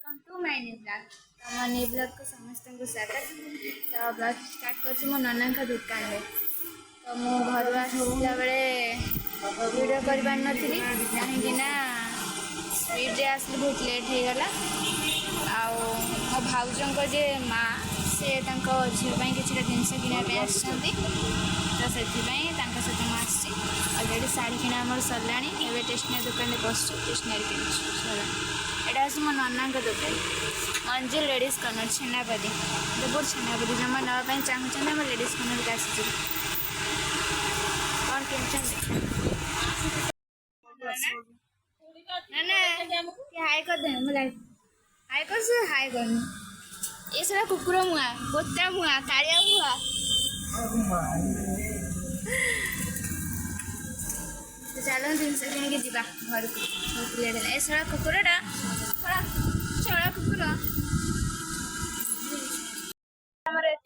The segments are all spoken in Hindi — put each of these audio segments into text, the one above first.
Welcome to my new blog. तो मो न्यू ब्लॉग को समस्त को स्वागत। तो ब्लॉग स्टार्ट कर मो नना का दुकान में। तो मो घर आसला बेले वीडियो कर पारि कहीं स्पीड आसली बहुत लेट हो गला। मो भाउजों जे माँ से झील कि जिनस किनाई आसती तो से सहित मुझे अलरेडी शाढ़ी किना आम सरला। एवं स्टेसनारी दुकान में बस स्टेसनारी कि एटा हूँ मो नना दुकान मंजिल लेडीज कर्नर छेनापदी। देवपुर छेनापदी जमा नापी चाहूँ आम लेडीज कर्नर के आसी कौन कि हाई कर दे मुझे हाई कर से हाई कर ये सब कुकुर मुआ गोता मुआ कालिया मुआ तो चलो जिनस किन जा घर को बहुत लेट है। ये कुकुरटा चला कुकुर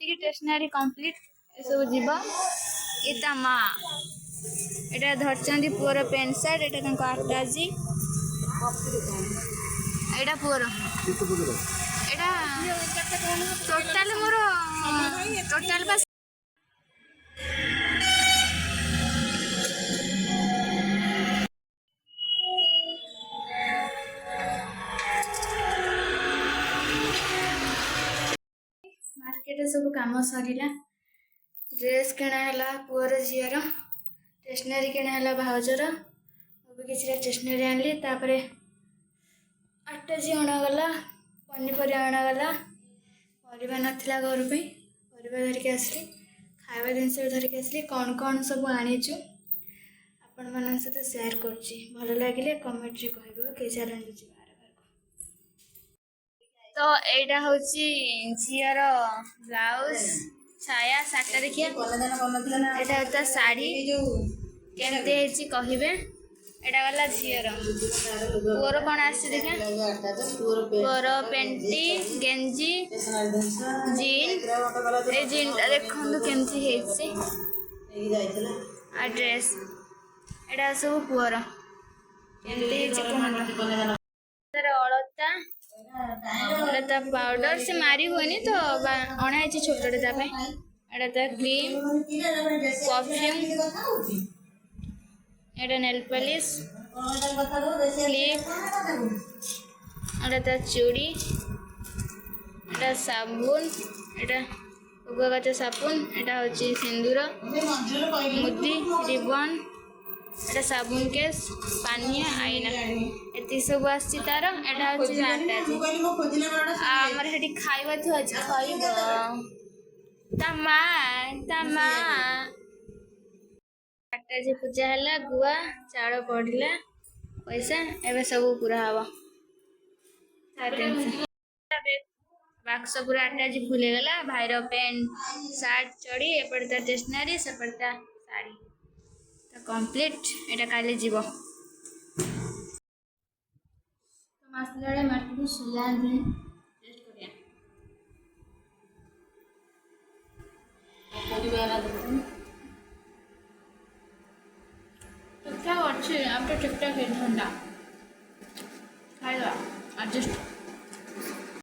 ये स्टेसनारी कंप्लीट ये सब जीव ये ता माँ एटा धरचंदी पुअर पेंट शर्ट एटा आटाजी एटा पुअर एटा टोटाल मोर टोटाल बस मार्केट सब काम सरला। ड्रेस किणाला पुअर झीर स्टेसनारी किणाला भाउजर कि स्टेसनारी आनली तापरे आटाजी अणागला पनीपरिया अणागला परिवा नाथिला घर पे परिवा धरिक आसली खाଇବା जिनस धरिक आसली कौन कौन सब आनीचु आपण मान सहित शेयर करछि भल लगे कमेंट रे कहबो के चैलेंज जी बार तो एटा हूँ झीर ब्लाउज छाया सार्टा देखिए एटा होता साड़ी केमती कहे एटा गला झीर पुअर कौन आसी देखे पुअर पेंटी गेंजी जीन ए जीनटा देखु केमती आ ड्रेस एटा सब पुअर अलता पाउडर से मारी हुए तो अणाई छोटे एटा क्रीम परफ्यूम एटा नेल पॉलिश क्लिप एटा चूड़ी एटा साबुन एटा उगगच साबुन एटा हूँ सिंदूर मुदी रिबन एटा साबुन केस पानिया आईना एति सब आसी तार एटा हूँ आमर हेटी खाइबा थु अछि खाइबा तमा तमा आटा जे पूजा हला गुआ चाउल पड़िला पैसा एबे सब पूरा हवा बाक्स पूरा आटा जी फुले गला भाईर पेंट शर्ट चढ़ी एपड़ता स्टेसनारी सेपड़ता साड़ी तो कंप्लीट एटा काले जीव तो मसला मार्केट को सुला दे टेस्ट करिया ठीक ठाक अच्छे आप तो ठीक ठाक है ठंडा।